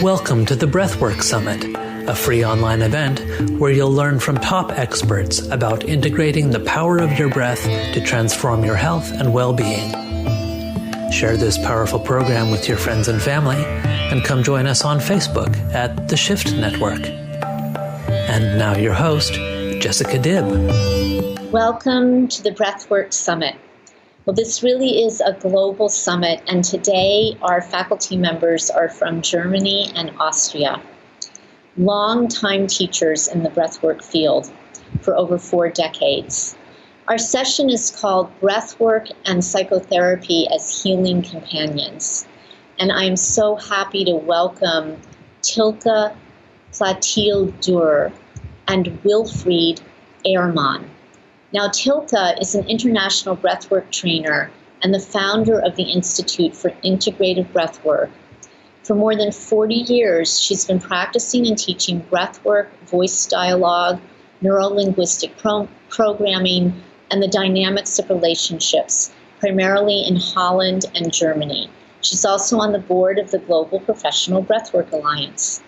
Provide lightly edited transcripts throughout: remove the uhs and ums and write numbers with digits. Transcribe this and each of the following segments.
Welcome to the Breathwork Summit, a free online event where you'll learn from top experts about integrating the power of your breath to transform your health and well-being. Share this powerful program with your friends and family, and come join us on Facebook at The Shift Network. And now your host, Jessica Dibb. Welcome to the Breathwork Summit. Well, this really is a global summit, and today our faculty members are from Germany and Austria, long-time teachers in the breathwork field for over 4 decades. Our session is called Breathwork and Psychotherapy as Healing Companions, and I'm so happy to welcome Tilke, Platteel-Deur, and Wilfried Ehrmann. Now, Tilke is an international breathwork trainer and the founder of the Institute for Integrative Breathwork. For more than 40 years, she's been practicing and teaching breathwork, voice dialogue, neuro-linguistic programming, and the dynamics of relationships, primarily in Holland and Germany. She's also on the board of the Global Professional Breathwork Alliance.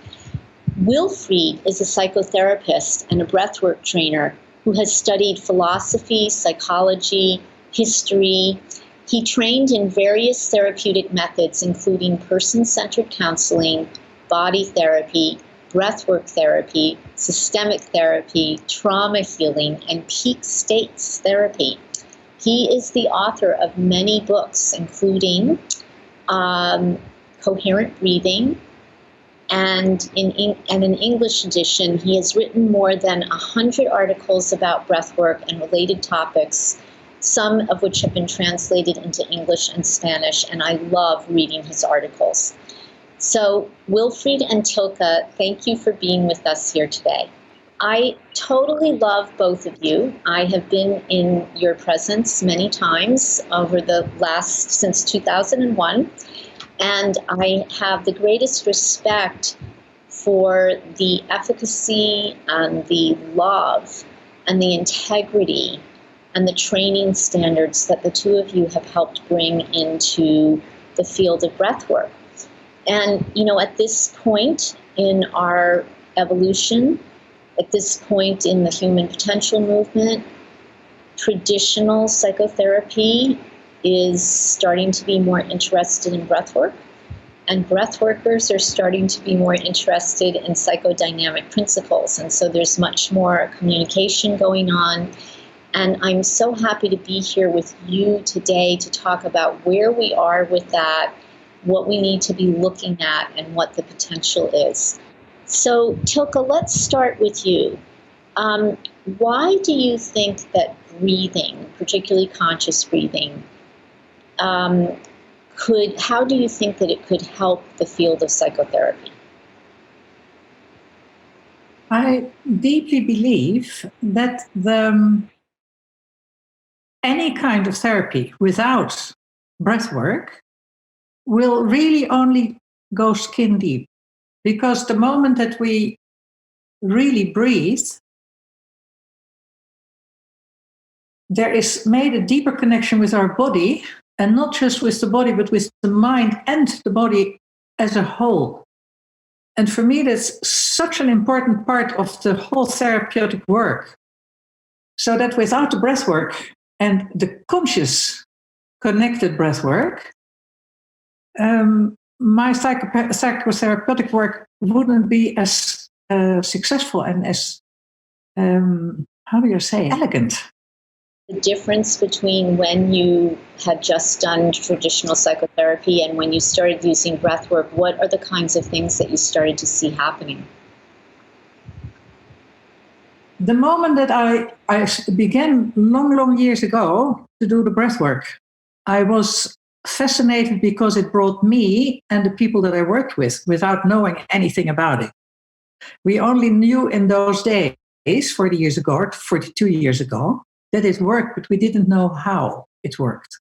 Wilfried is a psychotherapist and a breathwork trainer who has studied philosophy, psychology, history. He trained in various therapeutic methods, including person-centered counseling, body therapy, breathwork therapy, systemic therapy, trauma healing, and peak states therapy. He is the author of many books, including Coherent Breathing, and in an English edition, he has written more than 100 articles about breathwork and related topics, some of which have been translated into English and Spanish, and I love reading his articles. So, Wilfried and Tilke, thank you for being with us here today. I totally love both of you. I have been in your presence many times since 2001. And I have the greatest respect for the efficacy and the love and the integrity and the training standards that the two of you have helped bring into the field of breathwork. And, at this point in our evolution, at this point in the human potential movement, traditional psychotherapy is starting to be more interested in breathwork, and breathworkers are starting to be more interested in psychodynamic principles. And so there's much more communication going on. And I'm so happy to be here with you today to talk about where we are with that, what we need to be looking at, and what the potential is. So, Tilke, let's start with you. Why do you think that breathing, particularly conscious breathing, how do you think that it could help the field of psychotherapy? I deeply believe that any kind of therapy without breathwork will really only go skin deep. Because the moment that we really breathe, there is made a deeper connection with our body, and not just with the body, but with the mind and the body as a whole. And for me, that's such an important part of the whole therapeutic work. So that without the breath work and the conscious connected breath work, my psychotherapeutic work wouldn't be as successful and as, elegant. The difference between when you had just done traditional psychotherapy and when you started using breathwork, what are the kinds of things that you started to see happening? The moment that I began long years ago to do the breathwork, I was fascinated because it brought me and the people that I worked with without knowing anything about it. We only knew in those days, 40 years ago, or 42 years ago, that it worked, but we didn't know how it worked.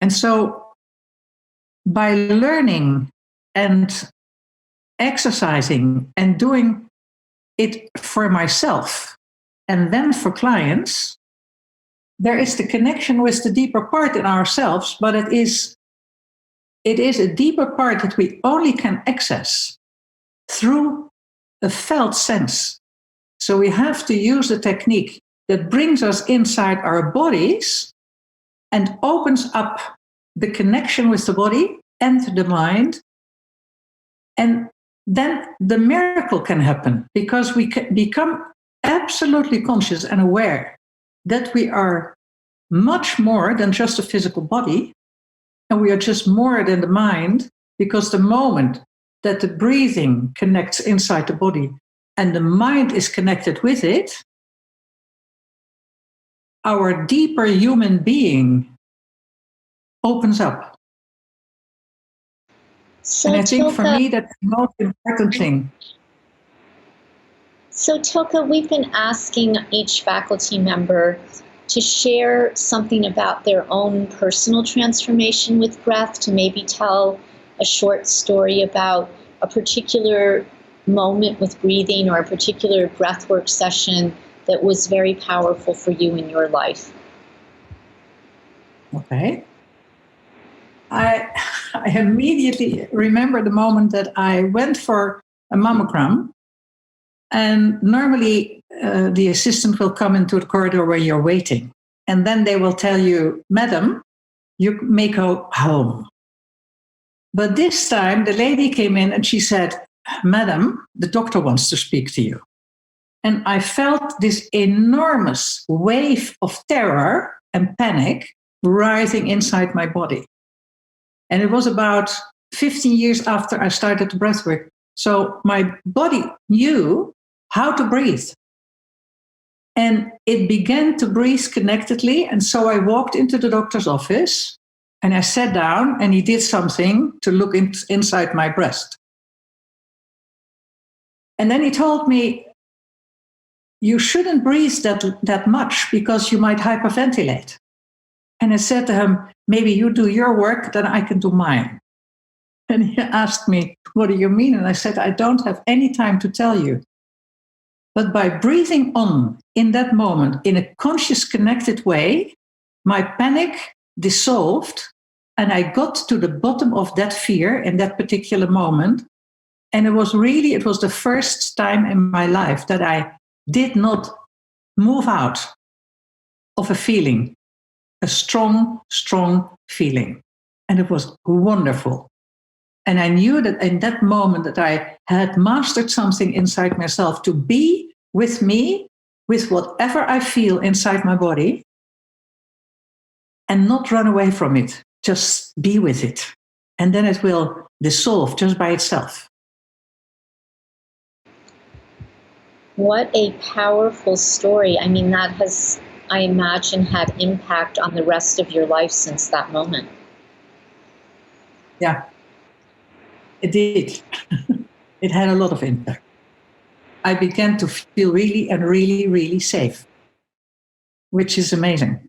And so by learning and exercising and doing it for myself and then for clients, there is the connection with the deeper part in ourselves, but it is a deeper part that we only can access through a felt sense. So we have to use a technique that brings us inside our bodies and opens up the connection with the body and the mind. And then the miracle can happen because we can become absolutely conscious and aware that we are much more than just a physical body, and we are just more than the mind, because the moment that the breathing connects inside the body and the mind is connected with it, our deeper human being opens up. So, and I think Tilke, for me, that's the most important thing. So, Tilke, we've been asking each faculty member to share something about their own personal transformation with breath, to maybe tell a short story about a particular moment with breathing or a particular breathwork session that was very powerful for you in your life. Okay. I immediately remember the moment that I went for a mammogram, and normally the assistant will come into the corridor where you're waiting, and then they will tell you, "Madam, you may go home." But this time the lady came in and she said, "Madam, the doctor wants to speak to you." And I felt this enormous wave of terror and panic rising inside my body. And it was about 15 years after I started the breathwork. So my body knew how to breathe. And it began to breathe connectedly. And so I walked into the doctor's office and I sat down, and he did something to look inside my breast. And then he told me, "You shouldn't breathe that much because you might hyperventilate." And I said to him, "Maybe you do your work, then I can do mine." And he asked me, "What do you mean?" And I said, "I don't have any time to tell you. But by breathing on in that moment in a conscious, connected way, my panic dissolved, and I got to the bottom of that fear in that particular moment. And it was the first time in my life that I did not move out of a feeling, a strong, strong feeling. And it was wonderful. And I knew that in that moment that I had mastered something inside myself, to be with me, with whatever I feel inside my body, and not run away from it. Just be with it. And then it will dissolve just by itself. What a powerful story. I mean, that has, I imagine, had impact on the rest of your life since that moment. Yeah, it did. It had a lot of impact. I began to feel really and really, really safe, which is amazing.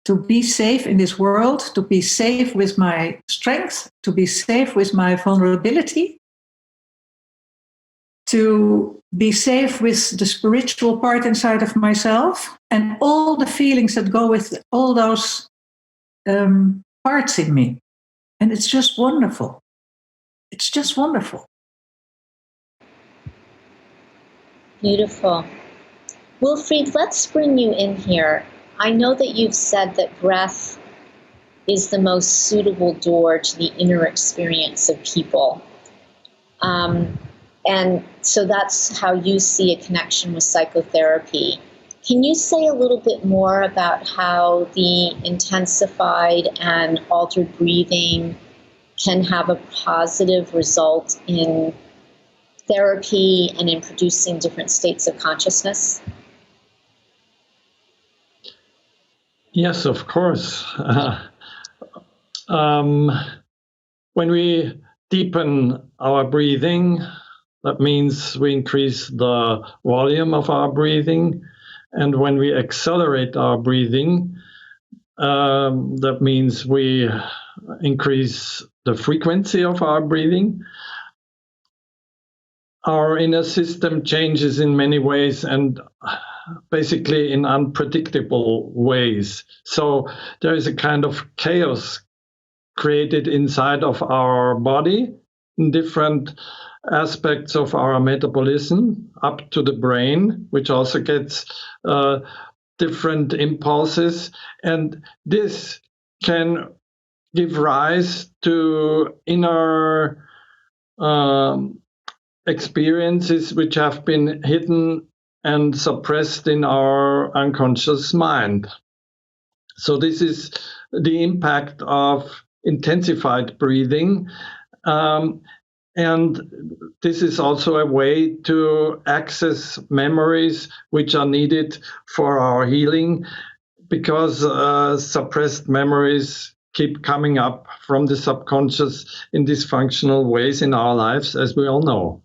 To be safe in this world, to be safe with my strength, to be safe with my vulnerability, to be safe with the spiritual part inside of myself, and all the feelings that go with all those parts in me. And it's just wonderful. It's just wonderful. Beautiful. Wilfried, let's bring you in here. I know that you've said that breath is the most suitable door to the inner experience of people. And so that's how you see a connection with psychotherapy. Can you say a little bit more about how the intensified and altered breathing can have a positive result in therapy and in producing different states of consciousness? Yes, of course. When we deepen our breathing, that means we increase the volume of our breathing. And when we accelerate our breathing, that means we increase the frequency of our breathing. Our inner system changes in many ways, and basically in unpredictable ways. So there is a kind of chaos created inside of our body, in different aspects of our metabolism up to the brain, which also gets different impulses. And this can give rise to inner experiences which have been hidden and suppressed in our unconscious mind. So this is the impact of intensified breathing. And this is also a way to access memories which are needed for our healing, because suppressed memories keep coming up from the subconscious in dysfunctional ways in our lives, as we all know.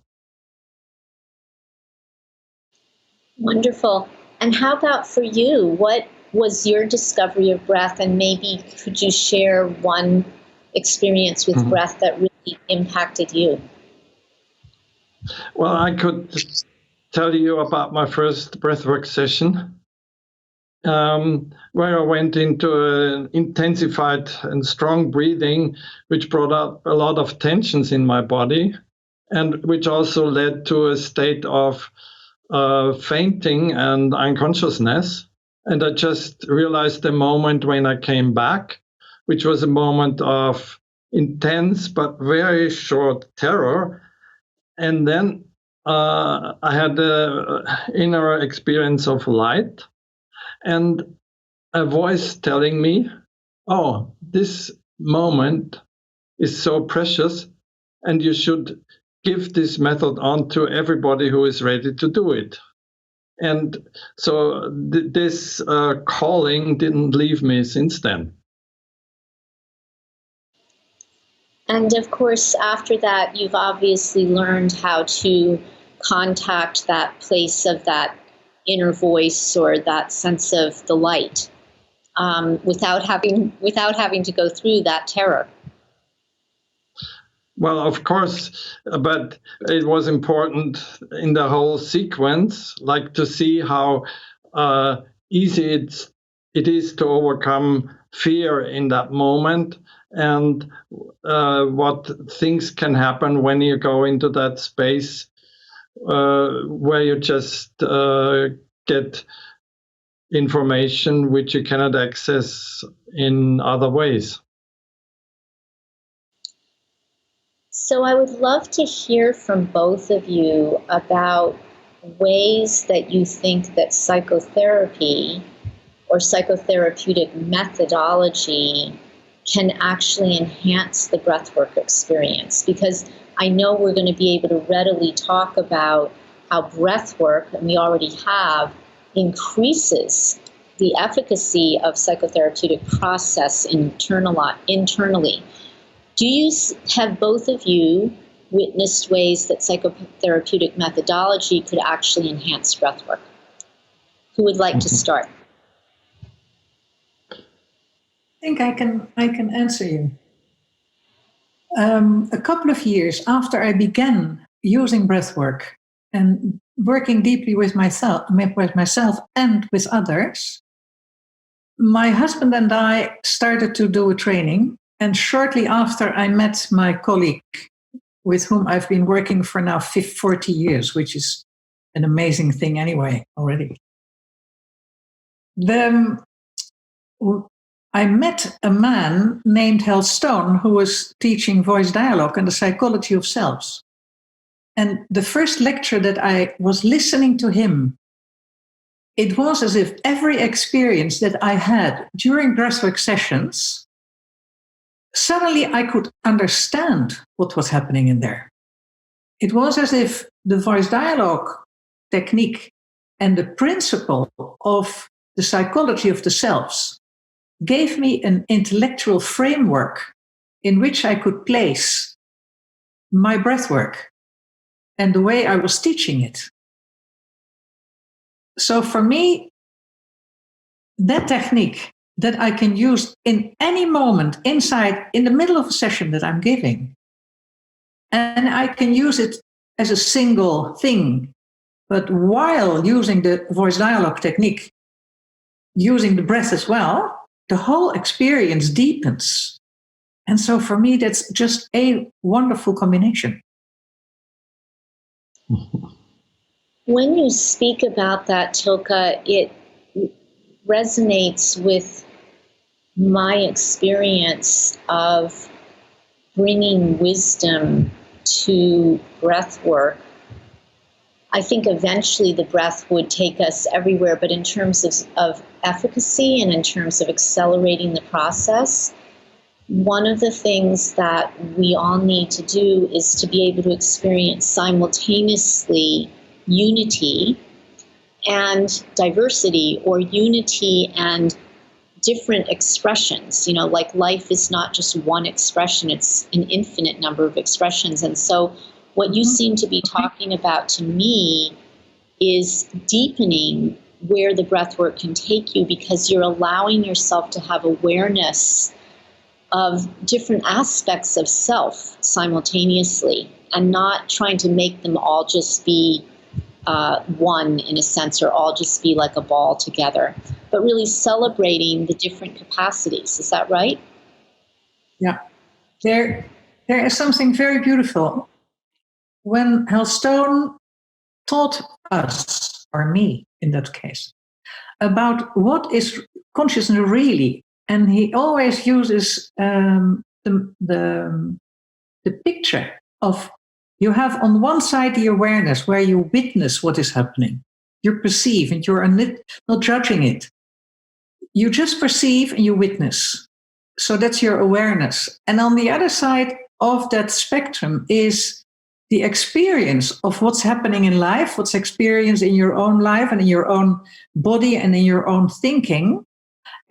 Wonderful. And how about for you? What was your discovery of breath? And maybe could you share one experience with breath that really impacted you? Well, I could tell you about my first breathwork session, where I went into an intensified and strong breathing, which brought up a lot of tensions in my body, and which also led to a state of fainting and unconsciousness. And I just realized the moment when I came back, which was a moment of intense but very short terror. And then I had an inner experience of light and a voice telling me, oh, this moment is so precious and you should give this method on to everybody who is ready to do it. And so this calling didn't leave me since then. And of course, after that, you've obviously learned how to contact that place of that inner voice or that sense of the light without having to go through that terror. Well, of course, but it was important in the whole sequence, like to see how easy it is to overcome fear in that moment, and what things can happen when you go into that space where you just get information which you cannot access in other ways. So I would love to hear from both of you about ways that you think that psychotherapy or psychotherapeutic methodology can actually enhance the breathwork experience. Because I know we're going to be able to readily talk about how breathwork, and we already have, increases the efficacy of psychotherapeutic process internally. Have both of you witnessed ways that psychotherapeutic methodology could actually enhance breathwork? Who would like to start? I think I can answer you. A couple of years after I began using breathwork and working deeply with myself and with others, my husband and I started to do a training. And shortly after, I met my colleague with whom I've been working for now 40 years, which is an amazing thing anyway already. Then I met a man named Hal Stone who was teaching voice dialogue and the psychology of selves. And the first lecture that I was listening to him, it was as if every experience that I had during breathwork sessions, suddenly I could understand what was happening in there. It was as if the voice dialogue technique and the principle of the psychology of the selves gave me an intellectual framework in which I could place my breathwork and the way I was teaching it. So for me, that technique that I can use in any moment in the middle of a session that I'm giving. And I can use it as a single thing, but while using the voice dialogue technique, using the breath as well, the whole experience deepens. And so for me, that's just a wonderful combination. When you speak about that, Tilke, it resonates with my experience of bringing wisdom to breath work. I think eventually the breath would take us everywhere, but in terms of efficacy and in terms of accelerating the process, one of the things that we all need to do is to be able to experience simultaneously unity and diversity, or unity and different expressions. Like life is not just one expression, it's an infinite number of expressions. And so what you seem to be talking about to me is deepening where the breathwork can take you, because you're allowing yourself to have awareness of different aspects of self simultaneously, and not trying to make them all just be one in a sense, or all just be like a ball together, but really celebrating the different capacities. Is that right? Yeah. There is something very beautiful. When Hellstone taught us, or me in that case, about what is consciousness really, and he always uses the picture of, you have on one side the awareness where you witness what is happening. You perceive and you're not judging it. You just perceive and you witness. So that's your awareness. And on the other side of that spectrum is the experience of what's happening in life, what's experienced in your own life and in your own body and in your own thinking.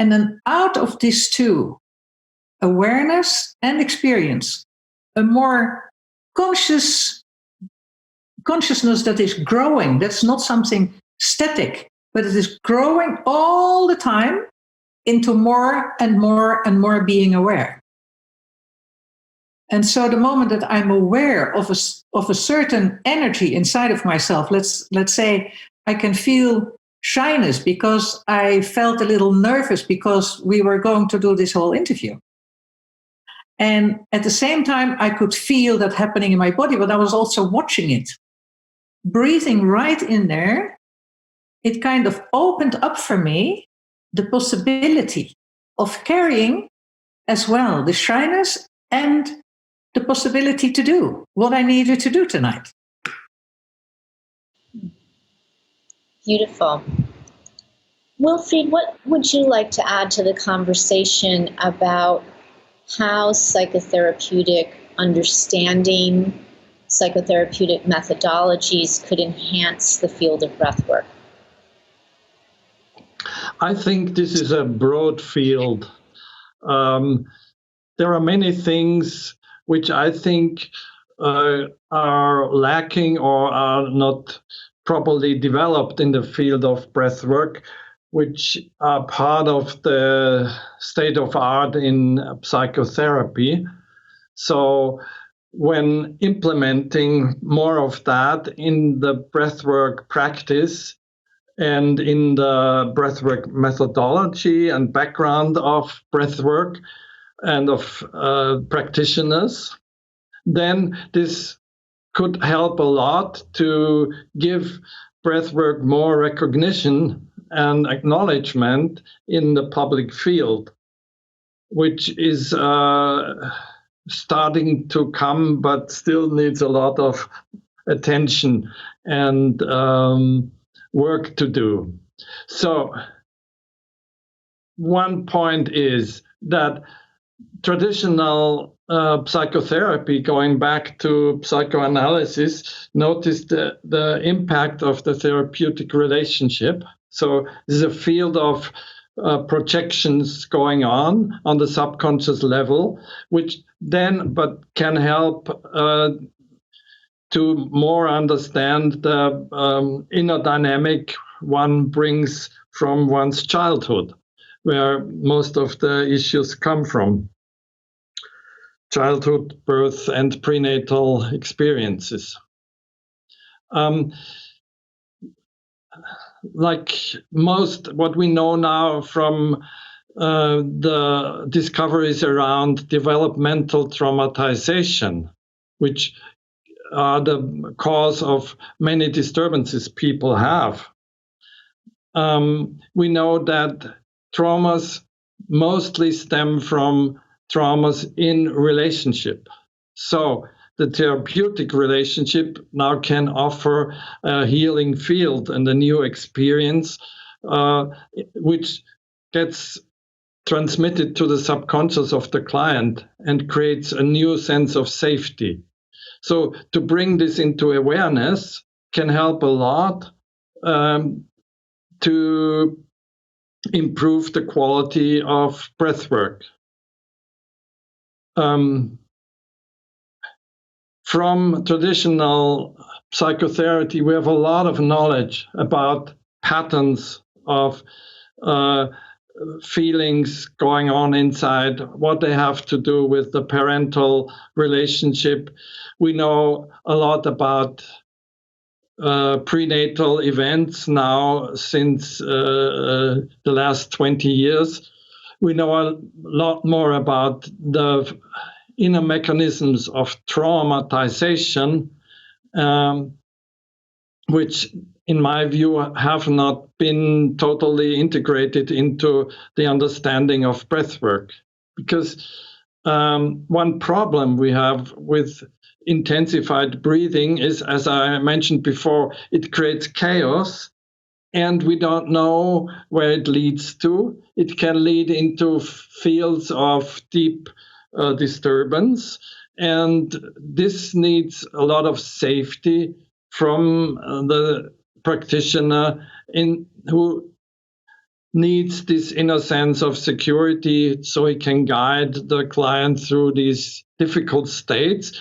And then out of these two, awareness and experience, a more consciousness that is growing. That's not something static, but it is growing all the time into more and more and more being aware. And so the moment that I'm aware of a certain energy inside of myself, let's say I can feel shyness because I felt a little nervous because we were going to do this whole interview. And at the same time, I could feel that happening in my body, but I was also watching it. Breathing right in there, it kind of opened up for me the possibility of carrying as well the shyness and the possibility to do what I needed to do tonight. Beautiful. Wilfried, what would you like to add to the conversation about how psychotherapeutic understanding, psychotherapeutic methodologies could enhance the field of breathwork? I think this is a broad field. There are many things which I think are lacking or are not properly developed in the field of breathwork, which are part of the state of art in psychotherapy. So when implementing more of that in the breathwork practice and in the breathwork methodology and background of breathwork and of practitioners, then this could help a lot to give breathwork more recognition and acknowledgement in the public field, which is starting to come, but still needs a lot of attention and work to do. So one point is that traditional psychotherapy, going back to psychoanalysis, noticed the impact of the therapeutic relationship. So this is a field of projections going on the subconscious level, which then but can help to more understand the inner dynamic one brings from one's childhood, where most of the issues come from. Childhood, birth, and prenatal experiences. Like most what we know now from the discoveries around developmental traumatization, which are the cause of many disturbances people have. We know that traumas mostly stem from traumas in relationship. So the therapeutic relationship now can offer a healing field and a new experience, which gets transmitted to the subconscious of the client and creates a new sense of safety. So to bring this into awareness can help a lot to improve the quality of breathwork. From traditional psychotherapy, we have a lot of knowledge about patterns of feelings going on inside, what they have to do with the parental relationship. We know a lot about prenatal events now since the last 20 years. We know a lot more about the inner mechanisms of traumatization, which in my view have not been totally integrated into the understanding of breathwork. Because one problem we have with intensified breathing is, as I mentioned before, it creates chaos and we don't know where it leads to. It can lead into fields of deep disturbance, and this needs a lot of safety from the practitioner who needs this inner sense of security so he can guide the client through these difficult states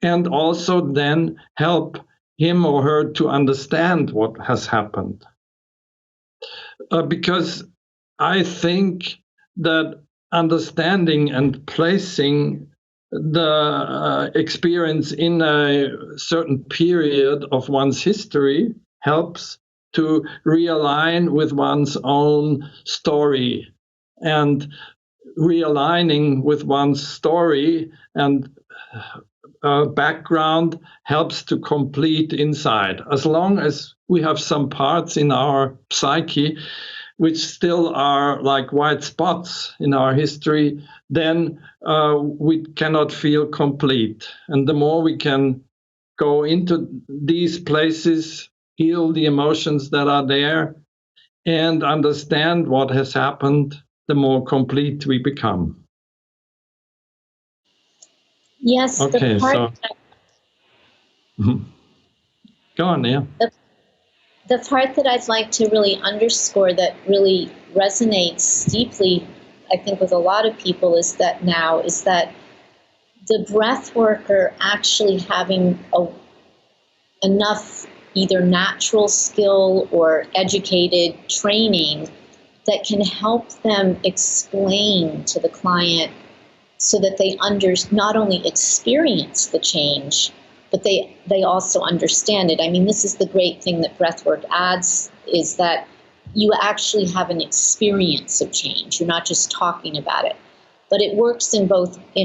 and also then help him or her to understand what has happened. Because I think that understanding and placing the experience in a certain period of one's history helps to realign with one's own story. And realigning with one's story and background helps to complete inside. As long as we have some parts in our psyche which still are like white spots in our history, then we cannot feel complete. And the more we can go into these places, heal the emotions that are there, and understand what has happened, the more complete we become. Yes, okay, the part go on, yeah. The part that I'd like to really underscore that really resonates deeply, I think, with a lot of people is that the breath worker actually having enough either natural skill or educated training that can help them explain to the client so that they not only experience the change, but they also understand it. I mean, this is the great thing that breathwork adds, is that you actually have an experience of change. You're not just talking about it. But it works in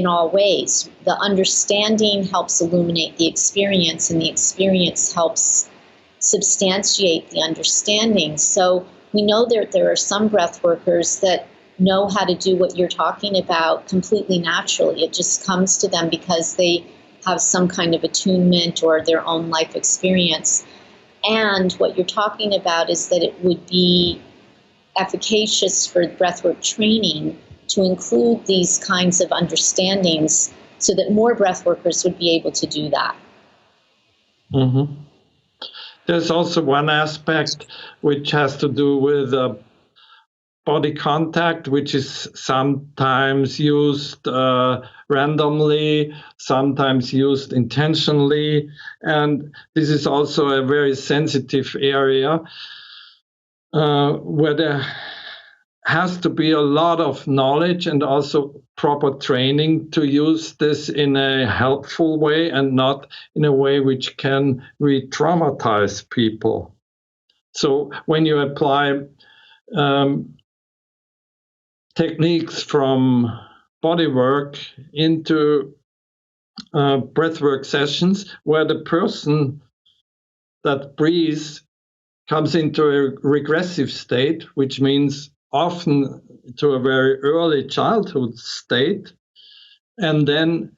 all ways. The understanding helps illuminate the experience, and the experience helps substantiate the understanding. So we know that there are some breath workers that know how to do what you're talking about completely naturally. It just comes to them because they have some kind of attunement or their own life experience. And what you're talking about is that it would be efficacious for breathwork training to include these kinds of understandings so that more breath workers would be able to do that. Mm-hmm. There's also one aspect which has to do with body contact, which is sometimes used randomly, sometimes used intentionally. And this is also a very sensitive area where there has to be a lot of knowledge and also proper training to use this in a helpful way and not in a way which can re-traumatize people. So when you apply techniques from body work into breathwork sessions where the person that breathes comes into a regressive state, which means often to a very early childhood state, and then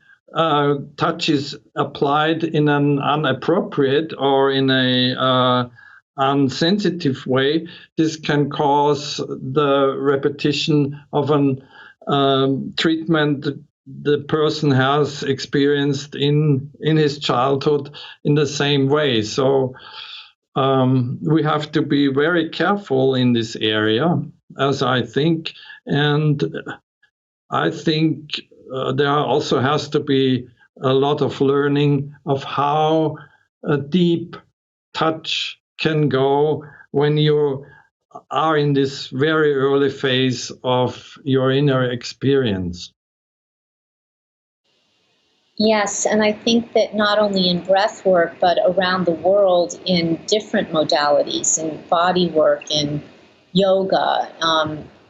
touch is applied in an inappropriate or in a unsensitive way. This can cause the repetition of an treatment the person has experienced in his childhood in the same way. So we have to be very careful in this area, as I think. And I think there also has to be a lot of learning of how a deep touch can go when you are in this very early phase of your inner experience. Yes, and I think that not only in breath work, but around the world in different modalities, in body work, in yoga,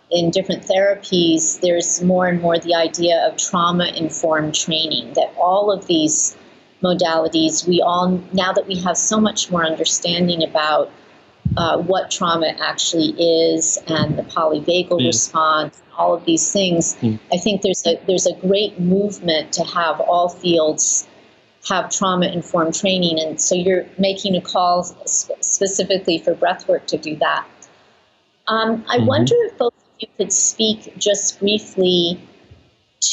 in different therapies, there's more and more the idea of trauma-informed training, that all of these modalities, now that we have so much more understanding about what trauma actually is and the polyvagal response, all of these things, I think there's a great movement to have all fields have trauma-informed training. And so you're making a call specifically for breathwork to do that. I wonder if both of you could speak just briefly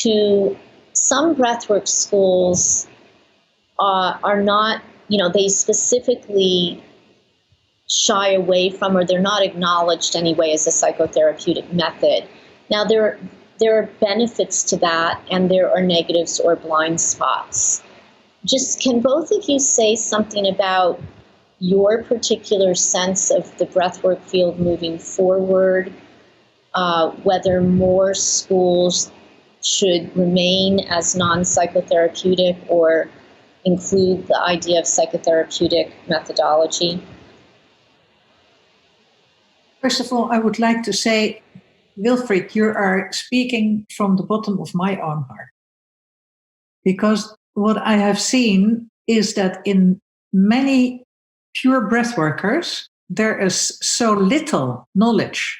to some breathwork schools are not, they specifically shy away from, or they're not acknowledged anyway as a psychotherapeutic method. Now, there are benefits to that, and there are negatives or blind spots. Just can both of you say something about your particular sense of the breathwork field moving forward, whether more schools should remain as non-psychotherapeutic or include the idea of psychotherapeutic methodology? First of all, I would like to say, Wilfried, you are speaking from the bottom of my own heart. Because what I have seen is that in many pure breathworkers, there is so little knowledge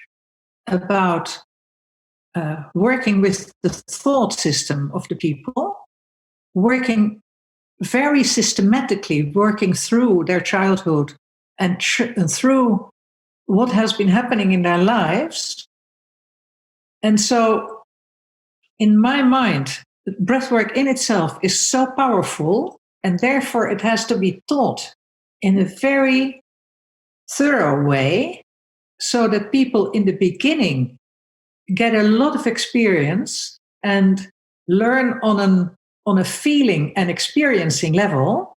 about working with the thought system of the people, working very systematically, working through their childhood and through what has been happening in their lives. And so, in my mind, breathwork in itself is so powerful, and therefore it has to be taught in a very thorough way so that people in the beginning get a lot of experience and learn on a feeling and experiencing level,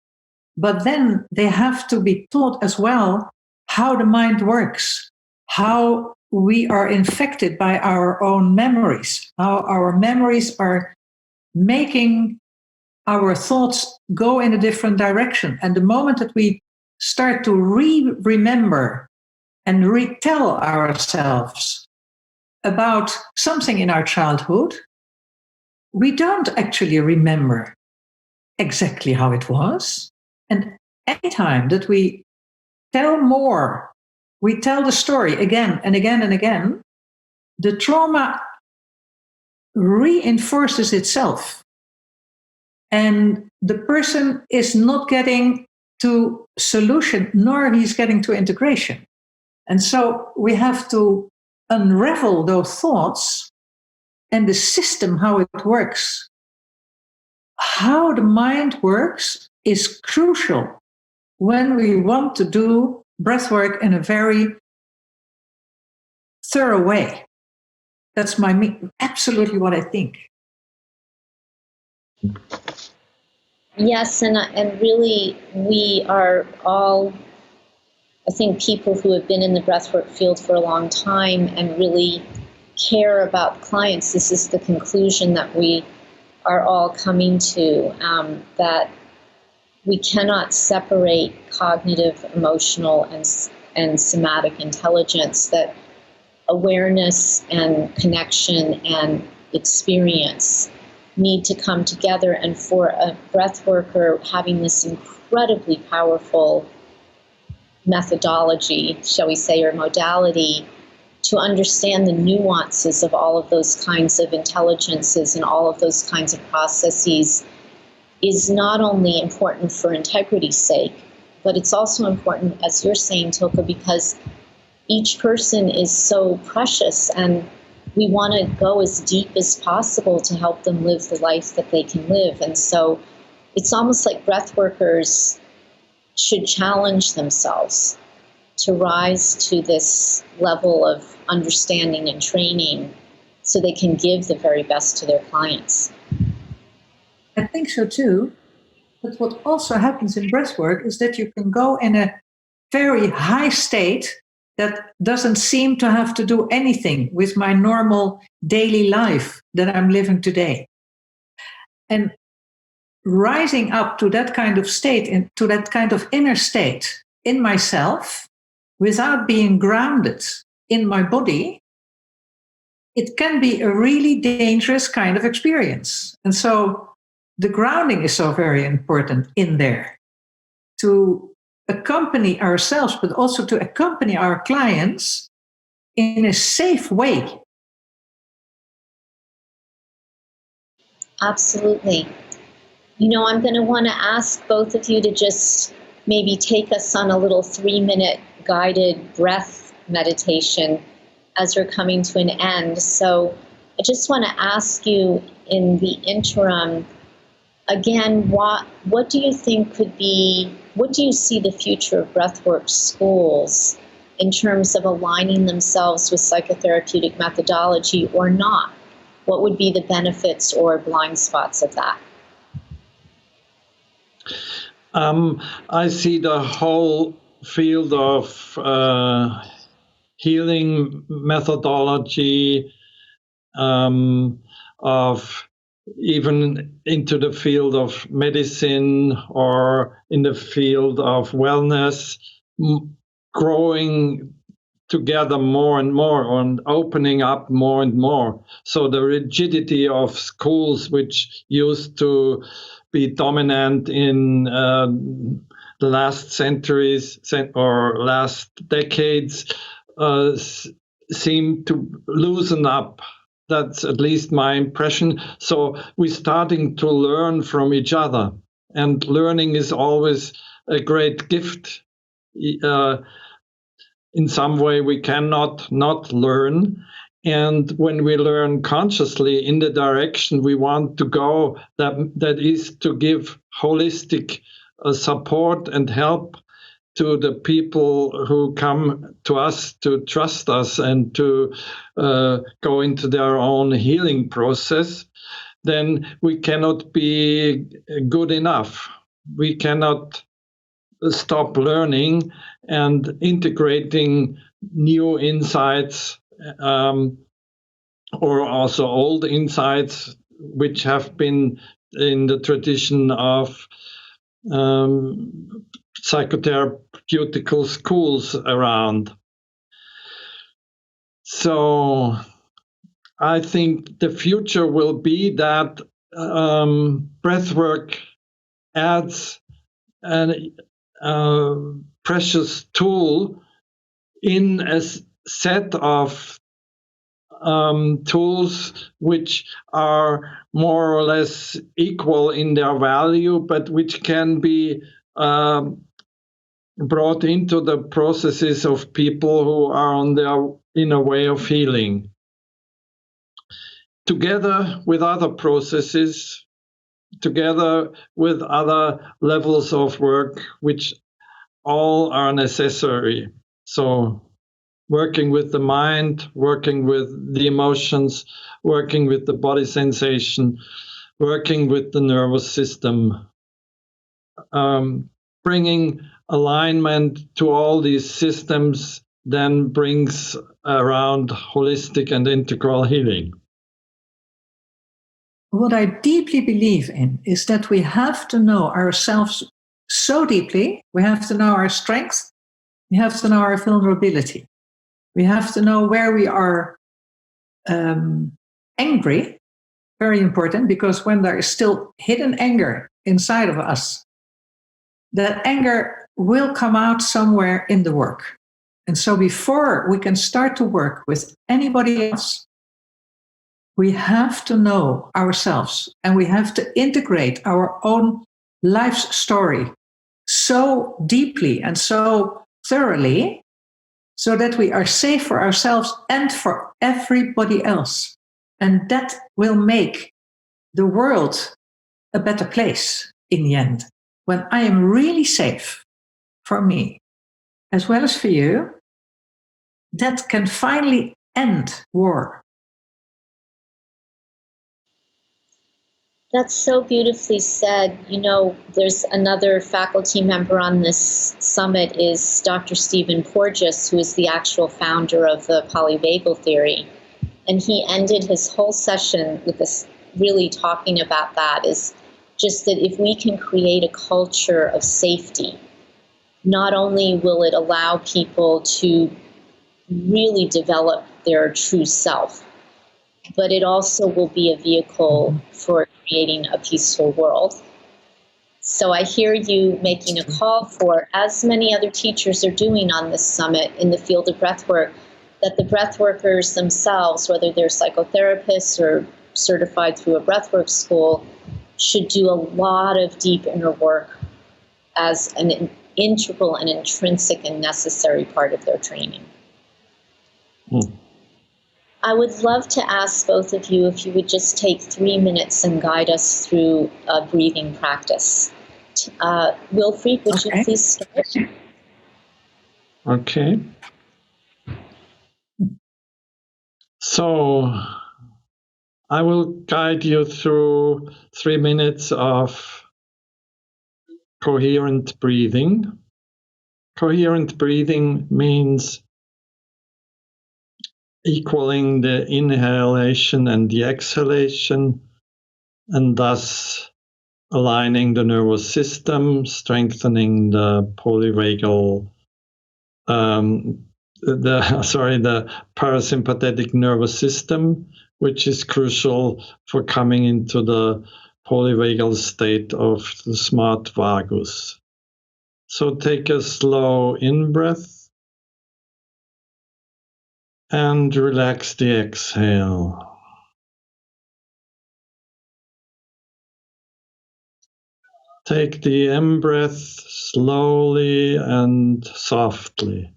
but then they have to be taught as well how the mind works, how we are infected by our own memories, how our memories are making our thoughts go in a different direction. And the moment that we start to remember and retell ourselves about something in our childhood, we don't actually remember exactly how it was. And anytime that we tell more, we tell the story again and again and again, the trauma reinforces itself. And the person is not getting to solution, nor he's getting to integration. And so we have to unravel those thoughts and the system, how it works. How the mind works is crucial when we want to do breathwork in a very thorough way. That's absolutely what I think. Yes, and really we are all, I think, people who have been in the breathwork field for a long time and really care about clients. This is the conclusion that we are all coming to, that we cannot separate cognitive, emotional, and somatic intelligence, that awareness and connection and experience need to come together. And for a breath worker having this incredibly powerful methodology, shall we say, or modality, to understand the nuances of all of those kinds of intelligences and all of those kinds of processes is not only important for integrity's sake, but it's also important, as you're saying, Tilke, because each person is so precious and we want to go as deep as possible to help them live the life that they can live. And so it's almost like breath workers should challenge themselves to rise to this level of understanding and training so they can give the very best to their clients. I think so too. But what also happens in breathwork is that you can go in a very high state that doesn't seem to have to do anything with my normal daily life that I'm living today. And rising up to that kind of state, to that kind of inner state in myself, without being grounded in my body, it can be a really dangerous kind of experience. And so the grounding is so very important in there to accompany ourselves, but also to accompany our clients in a safe way. Absolutely. You know, I'm going to want to ask both of you to just maybe take us on a little 3-minute guided breath meditation as we're coming to an end. So I just want to ask you in the interim, again, what do you think could be, what do you see the future of breathwork schools in terms of aligning themselves with psychotherapeutic methodology or not? What would be the benefits or blind spots of that? I see the whole field of healing methodology, of even into the field of medicine or in the field of wellness, growing together more and more and opening up more and more. So the rigidity of schools, which used to be dominant in the last centuries or last decades, seem to loosen up. That's at least my impression. So we're starting to learn from each other. And learning is always a great gift. In some way, we cannot not learn. And when we learn consciously in the direction we want to go, that is to give holistic support and help to the people who come to us to trust us and to go into their own healing process, then we cannot be good enough. We cannot stop learning and integrating new insights or also old insights which have been in the tradition of psychotherapeutical schools around. So I think the future will be that breathwork adds a precious tool in a set of tools which are more or less equal in their value, but which can be brought into the processes of people who are on their inner way of healing. Together with other processes, together with other levels of work, which all are necessary. So working with the mind, working with the emotions, working with the body sensation, working with the nervous system, bringing alignment to all these systems then brings around holistic and integral healing. What I deeply believe in is that we have to know ourselves so deeply. We have to know our strengths. We have to know our vulnerability. We have to know where we are angry. Very important, because when there is still hidden anger inside of us, that anger will come out somewhere in the work. And so before we can start to work with anybody else, we have to know ourselves, and we have to integrate our own life's story so deeply and so thoroughly, so that we are safe for ourselves and for everybody else. And that will make the world a better place in the end. When I am really safe for me, as well as for you, that can finally end war. That's so beautifully said. You know, there's another faculty member on this summit is Dr. Stephen Porges, who is the actual founder of the polyvagal theory. And he ended his whole session with this, really talking about that, is just that if we can create a culture of safety, not only will it allow people to really develop their true self, but it also will be a vehicle for creating a peaceful world. So I hear you making a call for, as many other teachers are doing on this summit in the field of breathwork, that the breathworkers themselves, whether they're psychotherapists or certified through a breathwork school, should do a lot of deep inner work as an integral and intrinsic and necessary part of their training. I would love to ask both of you if you would just take 3 minutes and guide us through a breathing practice. Wilfried, would you please start? Okay. So I will guide you through 3 minutes of coherent breathing. Coherent breathing means equaling the inhalation and the exhalation, and thus aligning the nervous system, strengthening the polyvagal, the parasympathetic nervous system, which is crucial for coming into the polyvagal state of the smart vagus. So take a slow in-breath and relax the exhale. Take the in-breath slowly and softly,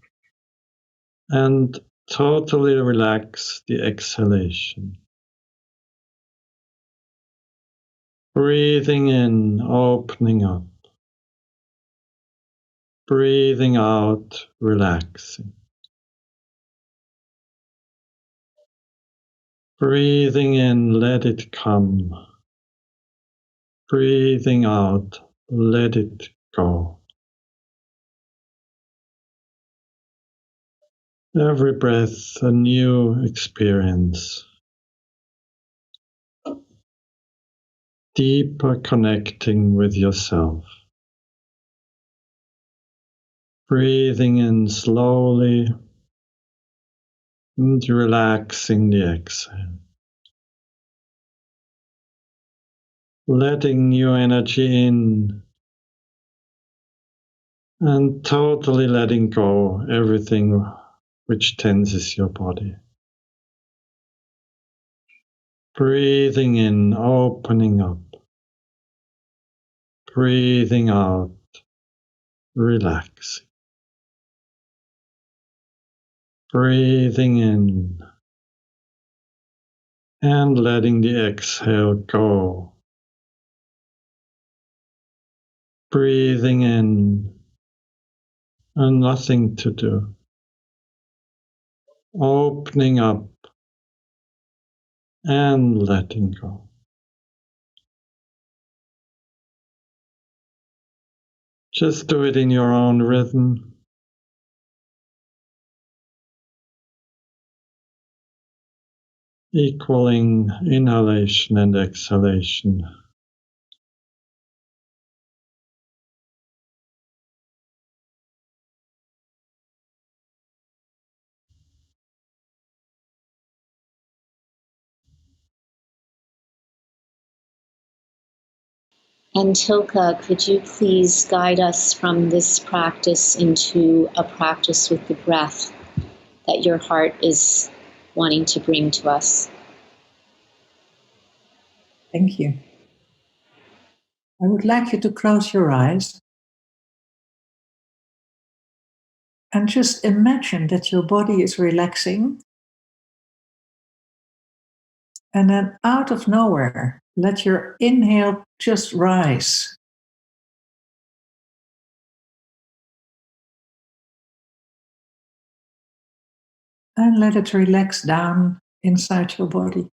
and totally relax the exhalation. Breathing in, opening up. Breathing out, relaxing. Breathing in, let it come. Breathing out, let it go. Every breath a new experience. Deeper connecting with yourself. Breathing in slowly and relaxing the exhale. Letting new energy in and totally letting go everything which tenses your body. Breathing in, opening up. Breathing out, relaxing. Breathing in and letting the exhale go. Breathing in and nothing to do. Opening up and letting go. Just do it in your own rhythm. Equaling inhalation and exhalation. And Tilke, could you please guide us from this practice into a practice with the breath that your heart is wanting to bring to us? Thank you. I would like you to close your eyes and just imagine that your body is relaxing. And then out of nowhere, let your inhale just rise. And let it relax down inside your body.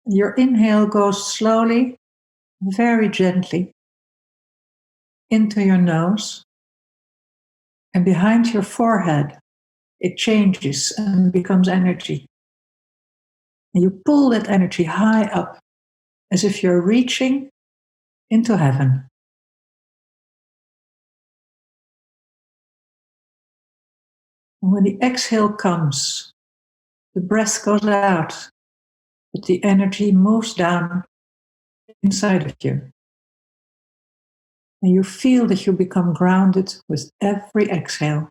Your inhale goes slowly, very gently, into your nose. And behind your forehead, it changes and becomes energy. And you pull that energy high up, as if you're reaching into heaven. And when the exhale comes, the breath goes out, but the energy moves down inside of you. And you feel that you become grounded with every exhale.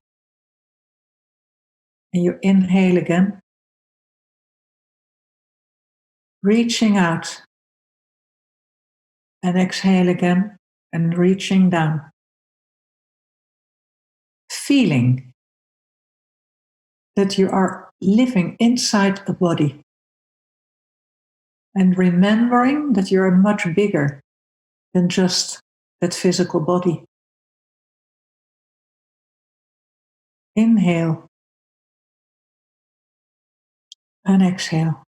And you inhale again, reaching out. And exhale again, and reaching down. Feeling that you are living inside a body. And remembering that you are much bigger than just that physical body. Inhale. And exhale.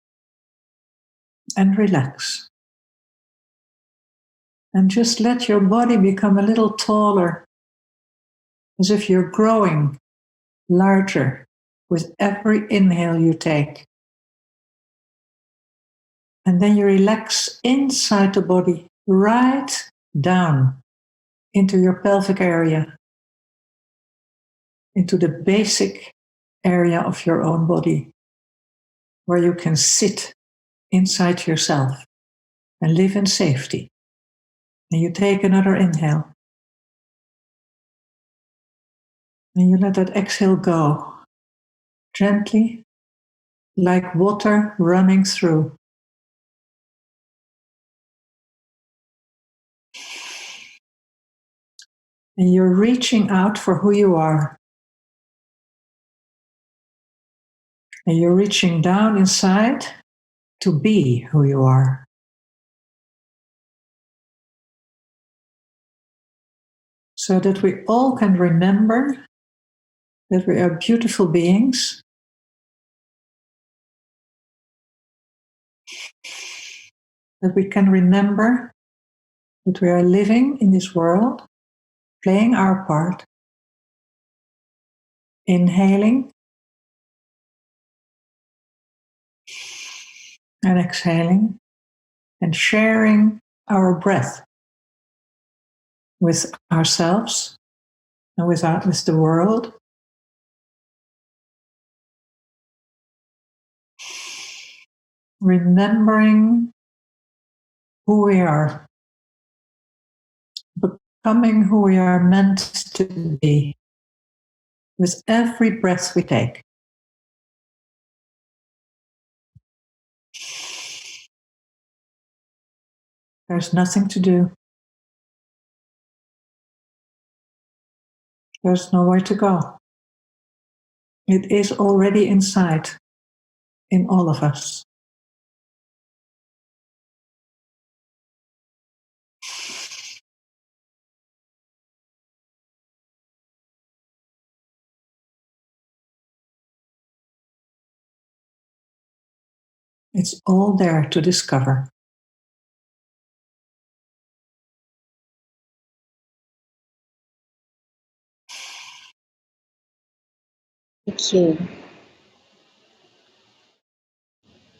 And relax. And just let your body become a little taller, as if you're growing larger with every inhale you take. And then you relax inside the body, right down into your pelvic area, into the basic area of your own body, where you can sit inside yourself and live in safety. And you take another inhale. And you let that exhale go, gently, like water running through. And you're reaching out for who you are. And you're reaching down inside to be who you are. So that we all can remember that we are beautiful beings. That we can remember that we are living in this world, playing our part, inhaling and exhaling, and sharing our breath with ourselves and with the world. Remembering who we are, becoming who we are meant to be with every breath we take. There's nothing to do. There's nowhere to go. It is already inside, in all of us. It's all there to discover. Thank you.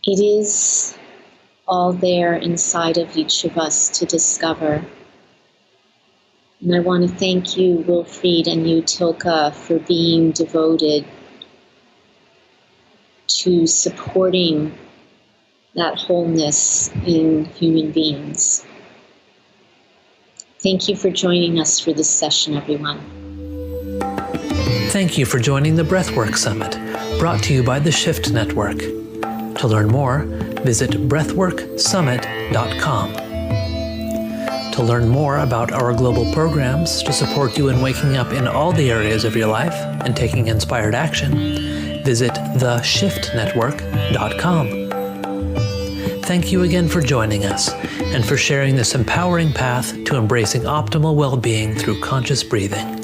It is all there inside of each of us to discover. And I want to thank you, Wilfried, and you, Tilke, for being devoted to supporting that wholeness in human beings. Thank you for joining us for this session, everyone. Thank you for joining the Breathwork Summit, brought to you by the Shift Network. To learn more, visit breathworksummit.com. To learn more about our global programs to support you in waking up in all the areas of your life and taking inspired action, visit theshiftnetwork.com. Thank you again for joining us and for sharing this empowering path to embracing optimal well-being through conscious breathing.